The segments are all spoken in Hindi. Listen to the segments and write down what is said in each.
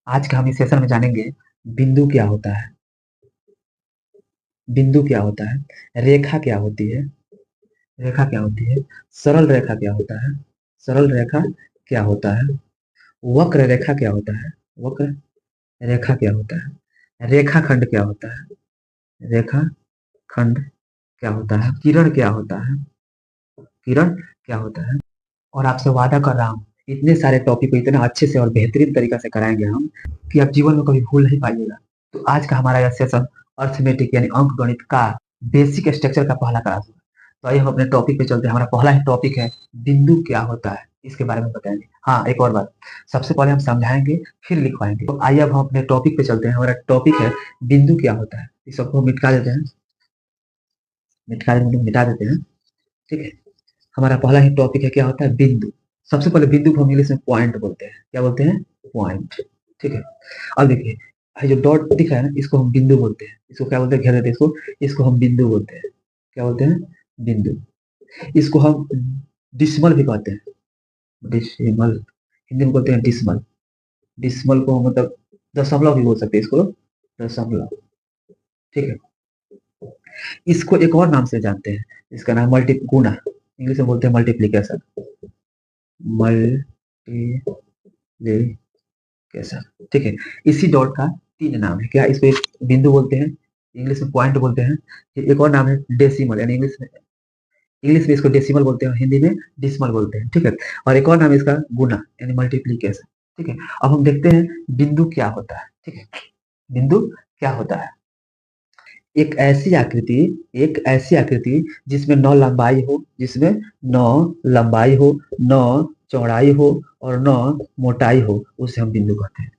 आज का हम इस सेशन में जानेंगे बिंदु क्या होता है। बिंदु क्या होता है, रेखा क्या होती है, रेखा क्या होती है, सरल रेखा क्या होता है, सरल रेखा क्या होता है, वक्र रेखा क्या होता है, वक्र रेखा क्या होता है, रेखाखंड क्या होता है, रेखा खंड क्या होता है, किरण क्या होता है, किरण क्या होता है। और आपसे वादा कर रहा हूँ इतने सारे टॉपिक को इतना अच्छे से और बेहतरीन तरीका से कराएंगे हम कि आप जीवन में कभी भूल नहीं पाइएगा। तो आज का हमारा यह सेशन अर्थमेटिक यानी अंक गणित का बेसिक स्ट्रक्चर का पहला क्लास है। तो आइए हम अपने टॉपिक पे चलते हैं। हमारा पहला टॉपिक है बिंदु क्या होता है, इसके बारे में बताएंगे। हाँ, एक और बात, सबसे पहले हम समझाएंगे फिर लिखवाएंगे। तो आइए अब हम अपने टॉपिक पे चलते हैं। हमारा टॉपिक है बिंदु क्या होता है। इस सबको हम मिटा देते हैं, मिटा देते हैं। ठीक है, हमारा पहला ही टॉपिक है क्या होता है बिंदु। सबसे पहले बिंदु को हम इंग्लिश में पॉइंट बोलते हैं। क्या बोलते हैं? पॉइंट। ठीक है, अब देखिए ये जो डॉट दिखा है ना, इसको हम बिंदु बोलते हैं। इसको क्या बोलते हैं? घेर देते हैं इसको, इसको हम बिंदु बोलते हैं। क्या बोलते हैं? बिंदु। इसको हम डिसमल भी कहते हैं। डिसमल, हिंदी में बोलते हैं डिसमल। डिसमल को मतलब दशमलव भी बोल सकते हैं इसको, दशमलव। ठीक है, इसको एक और नाम से जानते हैं, इसका नाम मल्टी गुना, इंग्लिश में बोलते हैं मल्टीप्लीकेशन। मल्टीप्लीकेशन। ठीक है, इसी डॉट का तीन नाम है। क्या इसको? एक बिंदु बोलते हैं, इंग्लिश में पॉइंट बोलते हैं। एक और नाम है डेसिमल, यानी इंग्लिश में इसको डेसिमल बोलते हैं, हिंदी में डिसमल बोलते हैं। ठीक है, और एक और नाम है इसका गुना यानी मल्टीप्लीकेशन। ठीक है, अब हम देखते हैं बिंदु क्या होता है। ठीक है, बिंदु क्या होता है? एक ऐसी आकृति, एक ऐसी आकृति जिसमें नौ लंबाई हो, जिसमें नौ लंबाई हो, नौ चौड़ाई हो और नौ मोटाई हो, उसे हम बिंदु कहते हैं।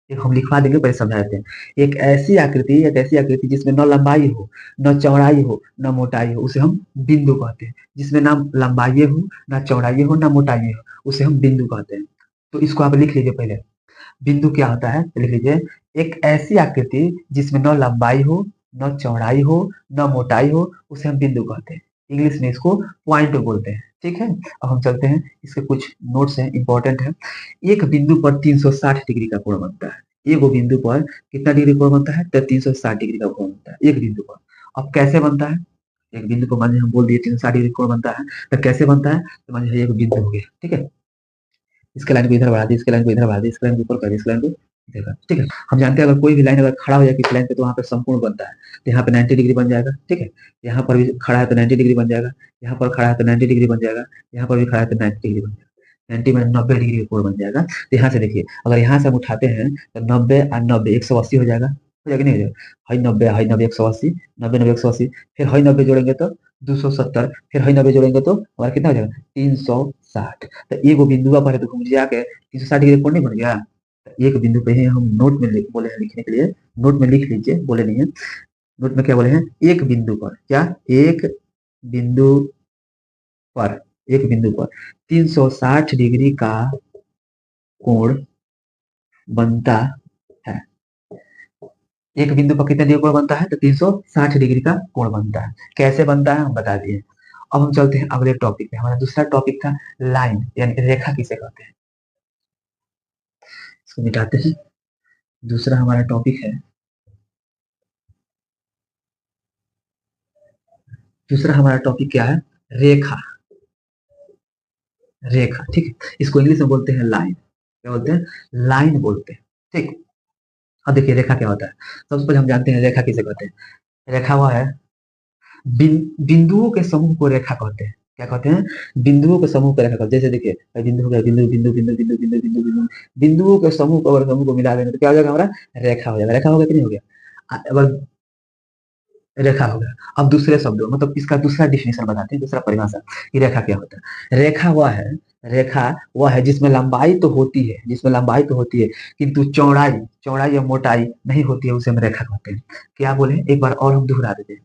एक हम लिखवा देंगे, पहले समझा देते हैं। एक ऐसी आकृति जिसमें न लंबाई हो, न चौड़ाई हो, न मोटाई हो, उसे हम बिंदु कहते हैं। जिसमें ना लंबाई हो, ना चौड़ाई हो, ना मोटाई हो, उसे हम बिंदु कहते हैं। तो इसको आप लिख लीजिए पहले। बिंदु क्या होता है लिख लीजिए। एक ऐसी आकृति जिसमें न लंबाई हो, न चौड़ाई हो, न मोटाई हो, उसे हम बिंदु कहते हैं। इंग्लिश में इसको पॉइंट बोलते हैं। ठीक है, अब हम चलते हैं, इसके कुछ नोट्स हैं, इंपॉर्टेंट है। एक बिंदु पर 360 डिग्री का कोण बनता है। एक बिंदु पर कितना डिग्री कोण बनता है? तो 360 डिग्री का कोण बनता है एक बिंदु पर। अब कैसे बनता है? एक बिंदु को मान लीजिए हम बोल दिए 360 डिग्री कोण बनता है, तो कैसे बनता है? तो मान लीजिए एक बिंदु हो गया। ठीक है, इसके लाइन को इधर बढ़ा दी, इसके लाइन को इधर बढ़ा दी, इसके लाइन को ऊपर कर दी, इसके लाइन को इधर कर दी। ठीक है, हम जानते हैं अगर कोई भी लाइन अगर खड़ा हो जाए किसी लाइन पे तो वहां पे समकोण बनता है। तो यहाँ पे 90 डिग्री बन जाएगा। ठीक है, यहाँ पर भी खड़ा है तो 90 डिग्री बन जाएगा, यहाँ पर खड़ा है तो 90 डिग्री बन जाएगा, यहाँ पर भी खड़ा है तो 90 डिग्री बन जाएगा। 90 में 90 डिग्री का कोण बन जाएगा। तो यहाँ से देखिए, अगर यहाँ से हम उठाते हैं तो 90 और 90 180 हो जाएगा। हो जाएगा नहीं? हो जाएगा। हाई 90 180, 90 90 180, फिर हाई 90 जोड़ेंगे तो 270, फिर हाई 90 जोड़ेंगे तो हमारा कितना हो जाएगा? 360। तो एक बिंदु पर है तो घूम जाके 360 डिग्री कोण नहीं बन गया? तो एक बिंदु पे ही हम नोट में बोले हैं लिखने के लिए। नोट में लिख लीजिए, बोले नहीं है। नोट में क्या बोले हैं? एक बिंदु पर। क्या? एक बिंदु पर, एक बिंदु पर 360 डिग्री का कोण बनता है। एक बिंदु पर कितने डिग्री कोण बनता है? तो 360 डिग्री का कोण बनता है। कैसे बनता है हम बता दिए। अब हम चलते हैं अगले टॉपिक पे। हमारा दूसरा टॉपिक था लाइन यानी रेखा किसे कहते हैं। इसको मिटाते हैं। दूसरा हमारा टॉपिक है, दूसरा हमारा टॉपिक क्या है? रेखा। रेखा, ठीक है, इसको इंग्लिश में बोलते हैं लाइन। क्या बोलते हैं? लाइन बोलते हैं। ठीक, अब देखिए रेखा क्या होता है। सबसे पहले हम जानते हैं रेखा किसे कहते हैं। रेखा वह है, बिंदुओं के समूह को रेखा कहते हैं। क्या कहते हैं? बिंदुओं के समूह को रेखा कहते हैं। जैसे देखिए बिंदु हो गया, बिंदु बिंदु बिंदु बिंदु बिंदु बिंदु बिंदु, बिंदुओं के समूह को, अगर समूह को मिला देंगे तो क्या हो जाएगा हमारा? रेखा हो जाएगा। रेखा हो गया कि नहीं हो गया? अगर रेखा हो गया। अब दूसरे शब्दों मतलब इसका दूसरा डिफिनेशन बताते हैं, दूसरा परिभाषा कि रेखा क्या होता है। रेखा वह है, रेखा वह है जिसमें लंबाई तो होती है, जिसमें लंबाई तो होती है किंतु चौड़ाई, चौड़ाई या मोटाई नहीं होती है, उसे हम रेखा कहते हैं। क्या बोले? एक बार और हम दोहरा देते हैं।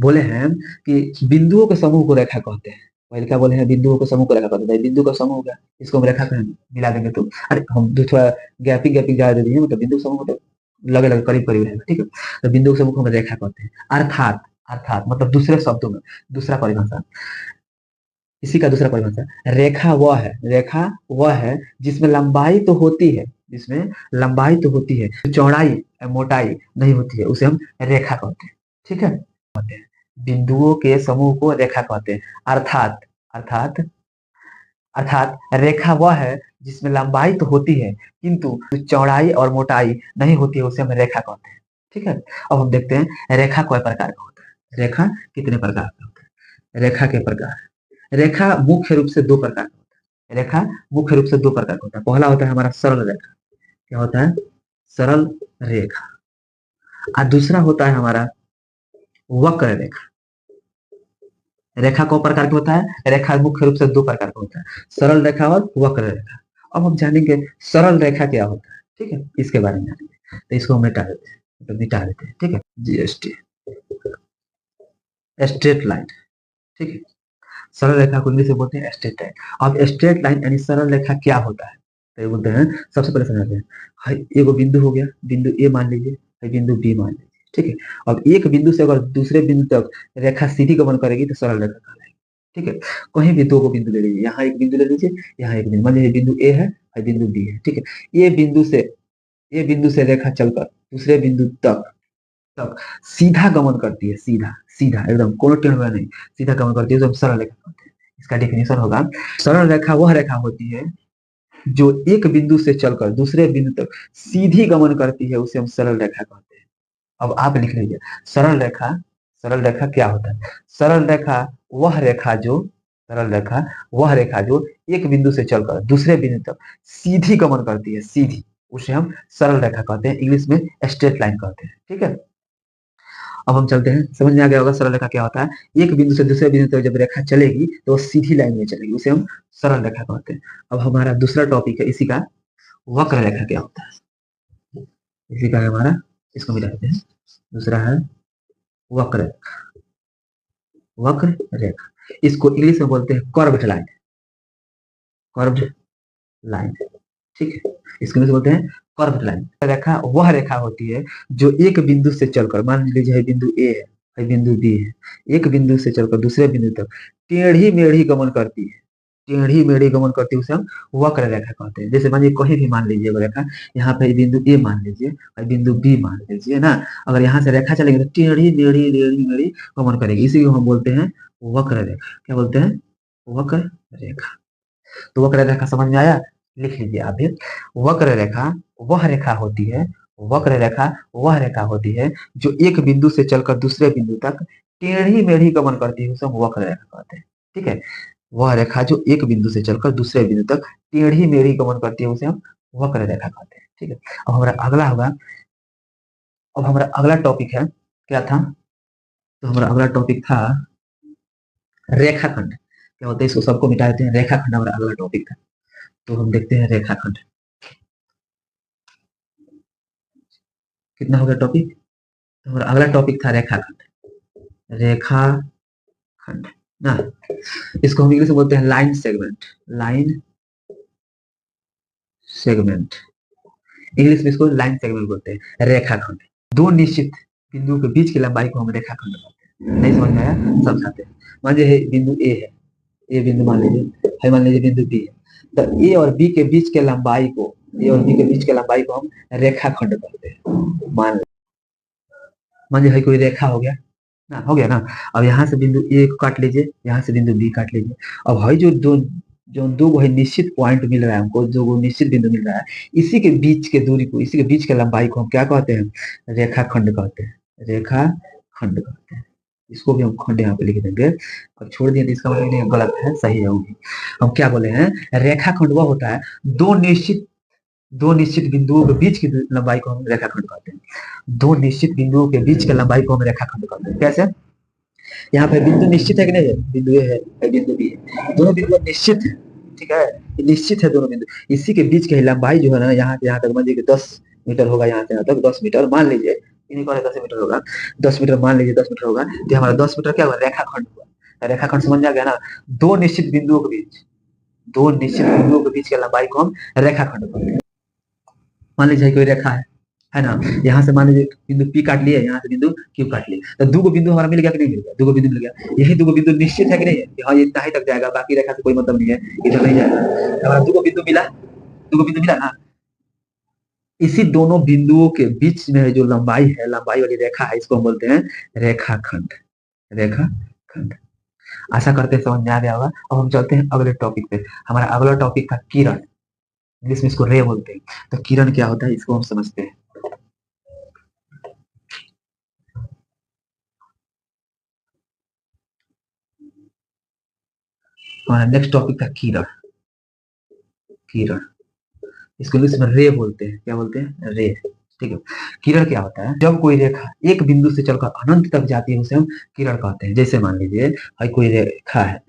बोले हैं कि बिंदुओं के समूह को रेखा कहते हैं। पहले क्या बोले हैं? बिंदुओं के समूह को रेखा कहते हैं। बिंदु का समूह हो गया, इसको हम रेखा कहेंगे, मिला देंगे तो। अरे हम थोड़ा गैपिंग गैपिंग ज्यादा दे दिए, मतलब बिंदु समूह मतलब लगे लगे करीब करीब रहेगा। ठीक है, तो बिंदु के समूह को हम रेखा कहते हैं। अर्थात, अर्थात मतलब दूसरे शब्दों में, दूसरा परिभाषा, इसी का दूसरा परिभाषा, रेखा वह है, रेखा वह है जिसमें लंबाई तो होती है, जिसमें लंबाई तो होती है, चौड़ाई मोटाई नहीं होती है, उसे हम रेखा कहते हैं। ठीक है, कहते हैं बिंदुओं के समूह को रेखा कहते हैं। अर्थात अर्थात अर्थात रेखा वह है जिसमें लंबाई तो होती है किंतु चौड़ाई और मोटाई नहीं होती है, उसे हम रेखा कहते हैं। ठीक है, अब हम देखते हैं रेखा कई प्रकार का होता है। रेखा कितने प्रकार का होता है? रेखा के प्रकार, रेखा मुख्य रूप से दो प्रकार का होता है। रेखा मुख्य रूप से दो प्रकार का होता है। पहला होता है हमारा सरल रेखा। क्या होता है? सरल रेखा। और दूसरा होता है हमारा वक्र रेखा। रेखा कौ प्रकार का होता है? रेखा मुख्य रूप से दो प्रकार का होता है, सरल रेखा और वक्र रेखा। अब हम जानेंगे सरल रेखा क्या होता है। ठीक है, इसके बारे में जानेंगे। तो इसको हम मिटा देते हैं, मतलब मिटा देते हैं। ठीक है, जीएसटी, स्ट्रेट लाइन। ठीक है, सरल रेखा को इंग्लिश में बोलते हैं स्ट्रेट लाइन। अब स्ट्रेट लाइन यानी सरल रेखा क्या होता है, तो ये बोलते हैं, सबसे पहले समझते हैं। हाय, एगो बिंदु हो गया, बिंदु ए मान लीजिए, हाय बिंदु बी मान लीजिए। ठीक है, अब एक बिंदु से अगर दूसरे बिंदु तक रेखा सीधी गमन करेगी तो सरल रेखा कहलाएगी। ठीक है, कहीं भी दो को बिंदु ले लीजिए, यहाँ एक बिंदु ले लीजिए, यहाँ एक बिंदु, मान लीजिए बिंदु ए है और बिंदु बी है। ठीक है, ये बिंदु से ये बिंदु से रेखा चलकर दूसरे बिंदु तक तक सीधा गमन करती है, सीधा सीधा एकदम, कोनो टेढ़ मेढ़ नहीं, सीधा गमन करती है, तो हम सरल रेखा कहते हैं। इसका डेफिनेशन होगा, सरल रेखा वह रेखा होती है जो एक बिंदु से चलकर दूसरे बिंदु तक सीधी गमन करती है, उसे हम सरल रेखा कहते हैं। अब आप लिख लीजिए, सरल रेखा, सरल रेखा क्या होता है? सरल रेखा वह रेखा जो सरल रेखा वह रेखा जो एक बिंदु से चलकर दूसरे बिंदु तक सीधी गमन करती है, सीधी, उसे हम सरल रेखा कहते हैं, इंग्लिश में स्ट्रेट लाइन कहते हैं। ठीक है, अब हम चलते हैं, समझ में आ गया होगा सरल रेखा क्या होता है। एक बिंदु से दूसरे बिंदु तक जब रेखा चलेगी तो वो सीधी लाइन में चलेगी, उसे हम सरल रेखा कहते हैं। अब हमारा दूसरा टॉपिक है इसी का, वक्र रेखा क्या होता है। इसी का है हमारा, इसको मिला देते हैं। दूसरा है वक्र रेखा। वक्र रेखा, इसको इंग्लिश में बोलते हैं कर्व्ड लाइन। Curved line. ठीक है, इसको इंग्लिश में बोलते हैं कर्व्ड लाइन। रेखा वह रेखा होती है जो एक बिंदु से चलकर, मान लीजिए है बिंदु ए है बिंदु बी है, एक बिंदु से चलकर दूसरे बिंदु तक टेढ़ी मेढ़ी गमन करती है, टेढ़ी मेढ़ी गमन करती है, उसे हम वक्र रेखा कहते हैं। जैसे मानिए कहीं भी मान लीजिए रेखा, यहाँ पे बिंदु ए मान लीजिए और बिंदु बी मान लीजिए ना, अगर यहाँ से रेखा चलेगी तो टेढ़ी मेढ़ी टेढ़ी मेढ़ी गमन करेगी, इसी को हम बोलते हैं वक्र रेखा। क्या बोलते हैं? वक्र रेखा। तो वक्र रेखा समझ में आया? लिख लीजिए आप भी, वक्र रेखा वह रेखा होती है, वक्र रेखा वह रेखा होती है जो एक बिंदु से चलकर दूसरे बिंदु तक टेढ़ी मेढ़ी गमन करती है, उसे हम वक्र रेखा कहते हैं। ठीक है, वह रेखा जो एक बिंदु से चलकर दूसरे बिंदु तक टेढ़ी मेढ़ी गमन करती है, उसे हम वक्र रेखा कहते हैं। ठीक है, अब हमारा अगला होगा, अब हमारा अगला टॉपिक है, क्या था? तो हमारा अगला टॉपिक था रेखाखंड। क्या होता है? इसको सबको मिटा देते हैं, रेखाखंड हमारा अगला टॉपिक था। तो हम देखते हैं रेखाखंड कितना हो गया टॉपिक। तो हमारा अगला टॉपिक था रेखाखंड। रेखाखंड ना, इसको हम इंग्लिश में बोलते हैं line segment. Line segment, English में इसको लाइन सेगमेंट बोलते हैं। रेखाखंड, दो निश्चित बिंदुओं के बीच की लंबाई को हम रेखाखंड बोलते हैं। नहीं समझ में आया? समझाते हैं। मान लीजिए बिंदु ए है, ए बिंदु मान लीजिए है, मान लीजिए बिंदु बी है, तो ए और बी के बीच के लंबाई को, ए और बी के बीच के लंबाई को हम रेखाखंड कहते हैं। मान लीजिए कोई रेखा हो गया ना, हो गया ना। अब यहाँ से बिंदु ए को काट लीजिए, यहाँ से बिंदु बी काट लीजिए। अब है जो दो वो निश्चित पॉइंट मिल रहा है हमको, जो वो निश्चित बिंदु मिल रहा है, इसी के बीच के दूरी को, इसी के बीच के लंबाई को हम क्या कहते हैं? रेखाखंड कहते हैं। रेखाखंड कहते हैं। इसको भी हम खंड यहाँ पे लिख देंगे। अब छोड़ दिए तो इसका मतलब नहीं, गलत है, सही है वो भी। हम क्या बोले हैं? रेखाखंड वह होता है दो निश्चित बिंदुओं के बीच की लंबाई को हम रेखाखंड कहते हैं। दो निश्चित बिंदुओं के बीच की लंबाई को हम रेखाखंड कहते हैं। कैसे? यहाँ पे बिंदु निश्चित है कि नहीं है? बिंदु ए है बिंदु बी है, दोनों बिंदु निश्चित है। ठीक है, निश्चित है दोनों बिंदु, इसी के बीच की लंबाई जो है ना, यहाँ से यहाँ तक मान लीजिए 10 मीटर होगा, यहाँ से यहाँ तक 10 मीटर मान लीजिए, इन्हीं को 10 मीटर होगा, 10 मीटर मान लीजिए, 10 मीटर होगा, तो हमारा 10 मीटर क्या हुआ? रेखाखंड हुआ। रेखाखंड समझ आ गया ना? दो निश्चित बिंदुओं के बीच, दो निश्चित बिंदुओं के बीच की लंबाई को हम रेखाखंड कहते हैं। मान लीजिए कोई रेखा है ना, यहाँ से मान लीजिए बिंदु पी काट लिए, यहाँ से बिंदु क्यू काट लिए, तो दो बिंदु हमारा मिल गया कि नहीं मिल गया? दो बिंदु मिल गया। यही दो बिंदु निश्चित है कि नहीं है कि हाँ ये इतना ही तक जाएगा, बाकी रेखा से कोई मतलब नहीं है, इधर नहीं जाएगा। हमारा दो बिंदु मिला, दो बिंदु मिला ना, इसी दोनों बिंदुओं के बीच में जो लंबाई है, लंबाई वाली रेखा है, इसको हम बोलते हैं रेखाखंड। रेखाखंड। आशा करते हैं समझ में आ गया होगा। अब हम चलते हैं अगले टॉपिक पे। हमारा अगला टॉपिक था किरण। इंग्लिश में इसको रे बोलते हैं। तो किरण क्या होता है इसको हम समझते हैं। हमारा नेक्स्ट टॉपिक था किरण। किरण, इसको इंग्लिश में रे बोलते हैं। क्या बोलते हैं? रे। ठीक है। किरण क्या होता है? जब कोई रेखा एक बिंदु से चलकर अनंत तक जाती है उसे हम किरण कहते हैं। जैसे मान लीजिए भाई कोई रेखा है,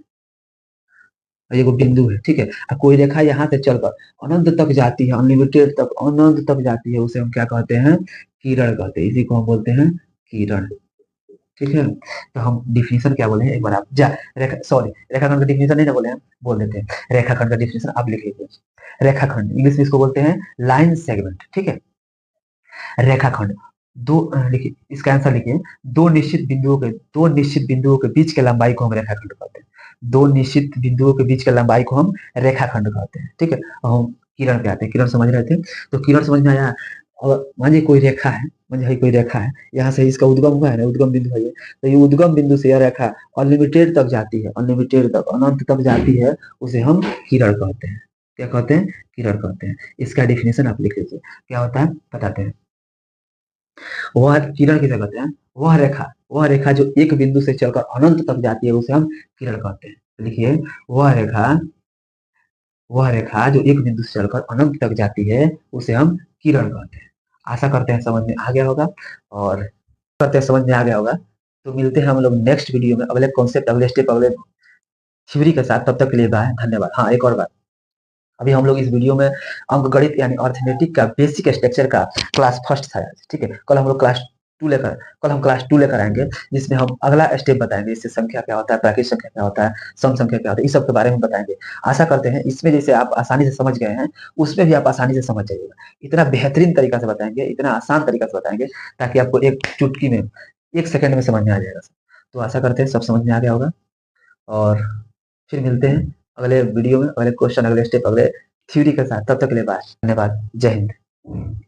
ये वो बिंदु है, ठीक है। और कोई रेखा यहाँ से चलकर अनंत तक जाती है, अनलिमिटेड तक, अनंत तक जाती है, उसे हम क्या कहते हैं? किरण कहते हैं। इसी को हम बोलते हैं किरण। ठीक है। तो हम डिफिनेशन क्या बोले हैं एक बार आप जा रेखा सॉरी रेखाखंड का डिफिनेशन नहीं ना बोले हैं, बोल देते हैं। रेखाखंड का डिफिनेशन आप लिख लीजिए। रेखाखंड इंग्लिश में इसको बोलते हैं लाइन सेगमेंट। ठीक है। रेखाखंड दो लिखिए इसका आंसर लिखिए। दो निश्चित बिंदुओं के बीच के लंबाई को हम रेखाखंड कहते हैं। दो निश्चित बिंदुओं के बीच के लंबाई को हम रेखाखंड कहते हैं। ठीक है। अब हम किरण पे आते हैं। किरण समझ रहे थे, तो किरण समझ में आया। और मानिए कोई रेखा है, मानिए कोई रेखा है, यहाँ से इसका उद्गम हुआ है ना, उद्गम बिंदु है ये। तो ये उद्गम बिंदु से यह रेखा अनलिमिटेड तक जाती है, अनलिमिटेड तक, अनंत तक जाती है, उसे हम किरण कहते हैं। क्या कहते हैं? किरण कहते हैं। इसका डिफिनेशन आप लिख लीजिए। क्या होता है बताते हैं। वह किरण किसे कहते हैं? वह रेखा जो एक बिंदु से चलकर अनंत तक जाती है उसे हम किरण कहते हैं। तो लिखिए, वह रेखा वह रेखा जो एक बिंदु से चलकर अनंत तक जाती है उसे हम किरण कहते हैं। आशा करते हैं समझ में आ गया होगा। और करते हैं समझ में आ गया होगा। तो मिलते हैं हम लोग नेक्स्ट वीडियो में अगले कॉन्सेप्ट, अगले स्टेप, अगले थ्योरी के साथ। तब तक के लिए बाय, धन्यवाद। हाँ, एक और बात, अभी हम लोग इस वीडियो में अंक गणित यानी अर्थमेटिक का बेसिक स्ट्रक्चर का क्लास फर्स्ट था आज। ठीक है। कल हम लोग क्लास टू लेकर आएंगे, जिसमें हम अगला स्टेप बताएंगे। इससे संख्या क्या होता है, प्राकृत संख्या क्या होता है, सम संख्या क्या होता है, इस सब के बारे में बताएंगे। आशा करते हैं इसमें जैसे आप आसानी से समझ गए हैं, उसमें भी आप आसानी से समझ जाइएगा। इतना बेहतरीन तरीका से बताएंगे, इतना आसान तरीका से बताएंगे, ताकि आपको एक चुटकी में, एक सेकंड में समझ में आ जाएगा। तो आशा करते हैं सब समझ में आ गया होगा। और फिर मिलते हैं अगले वीडियो में, अगले क्वेश्चन, अगले स्टेप, अगले थ्योरी के साथ। तब तक के लिए बाय, धन्यवाद, जय हिंद।